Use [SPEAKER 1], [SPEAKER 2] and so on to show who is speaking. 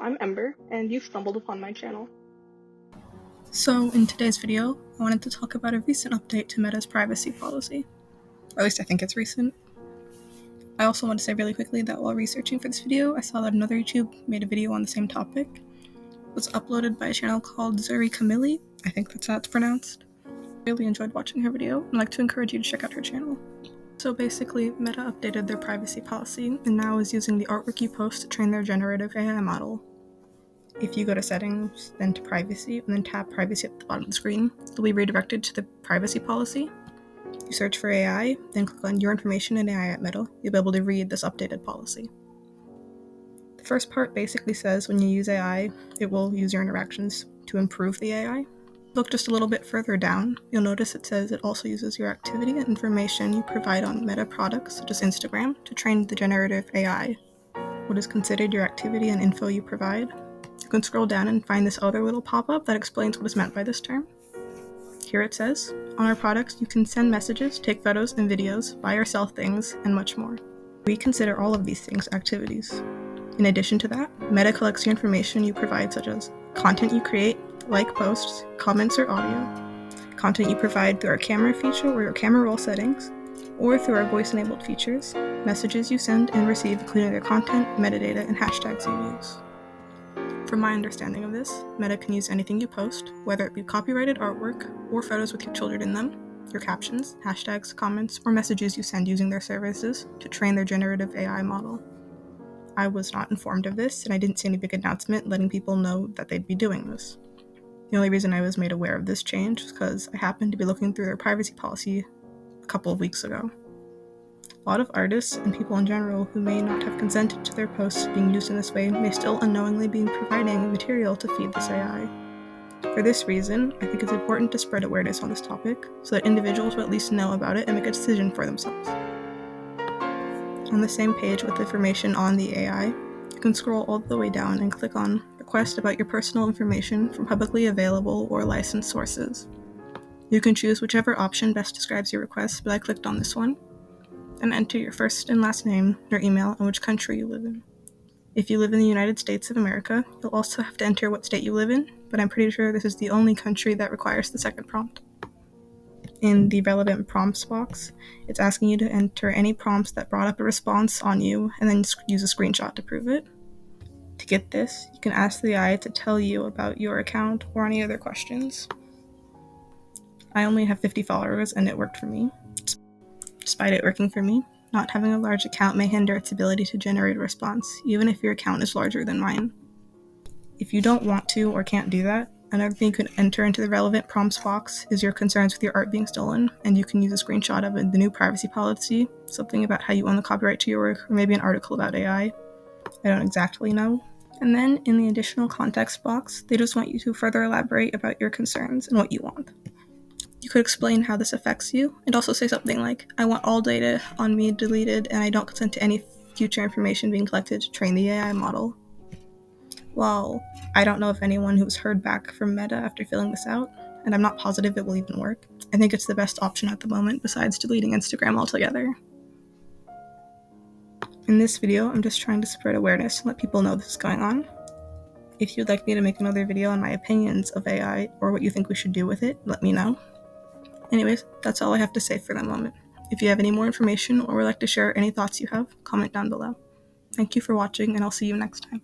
[SPEAKER 1] I'm Ember, and you've stumbled upon my channel.
[SPEAKER 2] So, in today's video, I wanted to talk about a recent update to Meta's privacy policy. Or at least I think it's recent. I also want to say really quickly that while researching for this video, I saw that another YouTube made a video on the same topic. It was uploaded by a channel called Zuri Camilli. I think that's how it's pronounced. I really enjoyed watching her video, and I'd like to encourage you to check out her channel. So basically, Meta updated their privacy policy, and now is using the artwork you post to train their generative AI model. If you go to settings, then to privacy, and then tap privacy at the bottom of the screen, you'll be redirected to the privacy policy. You search for AI, then click on your information in AI at Meta. You'll be able to read this updated policy. The first part basically says when you use AI, it will use your interactions to improve the AI. Look just a little bit further down, you'll notice it says it also uses your activity and information you provide on Meta products, such as Instagram, to train the generative AI. What is considered your activity and info you provide? You can scroll down and find this other little pop-up that explains what is meant by this term. Here it says, on our products you can send messages, take photos and videos, buy or sell things, and much more. We consider all of these things activities. In addition to that, Meta collects your information you provide, such as content you create, like posts, comments or audio, content you provide through our camera feature or your camera roll settings, or through our voice-enabled features, messages you send and receive including their content, metadata, and hashtags you use. From my understanding of this, Meta can use anything you post, whether it be copyrighted artwork or photos with your children in them, your captions, hashtags, comments, or messages you send using their services to train their generative AI model. I was not informed of this, and I didn't see any big announcement letting people know that they'd be doing this. The only reason I was made aware of this change was because I happened to be looking through their privacy policy a couple of weeks ago. A lot of artists and people in general who may not have consented to their posts being used in this way may still unknowingly be providing material to feed this AI. For this reason, I think it's important to spread awareness on this topic so that individuals will at least know about it and make a decision for themselves. On the same page with information on the AI, you can scroll all the way down and click on Request about your personal information from publicly available or licensed sources. You can choose whichever option best describes your request, but I clicked on this one. And enter your first and last name, your email, and which country you live in. If you live in the United States of America, you'll also have to enter what state you live in, but I'm pretty sure this is the only country that requires the second prompt. In the relevant prompts box, it's asking you to enter any prompts that brought up a response on you, and then use a screenshot to prove it. To get this, you can ask the AI to tell you about your account or any other questions. I only have 50 followers, and it worked for me. Despite it working for me, not having a large account may hinder its ability to generate a response, even if your account is larger than mine. If you don't want to or can't do that, another thing you can enter into the relevant prompts box is your concerns with your art being stolen, and you can use a screenshot of the new privacy policy, something about how you own the copyright to your work, or maybe an article about AI. I don't exactly know. And then, in the additional context box, they just want you to further elaborate about your concerns and what you want. You could explain how this affects you, and also say something like, I want all data on me deleted, and I don't consent to any future information being collected to train the AI model. Well, I don't know if anyone who's heard back from Meta after filling this out, and I'm not positive it will even work. I think it's the best option at the moment, besides deleting Instagram altogether. In this video, I'm just trying to spread awareness and let people know this is going on. If you'd like me to make another video on my opinions of AI, or what you think we should do with it, let me know. Anyways, that's all I have to say for the moment. If you have any more information or would like to share any thoughts you have, comment down below. Thank you for watching, and I'll see you next time.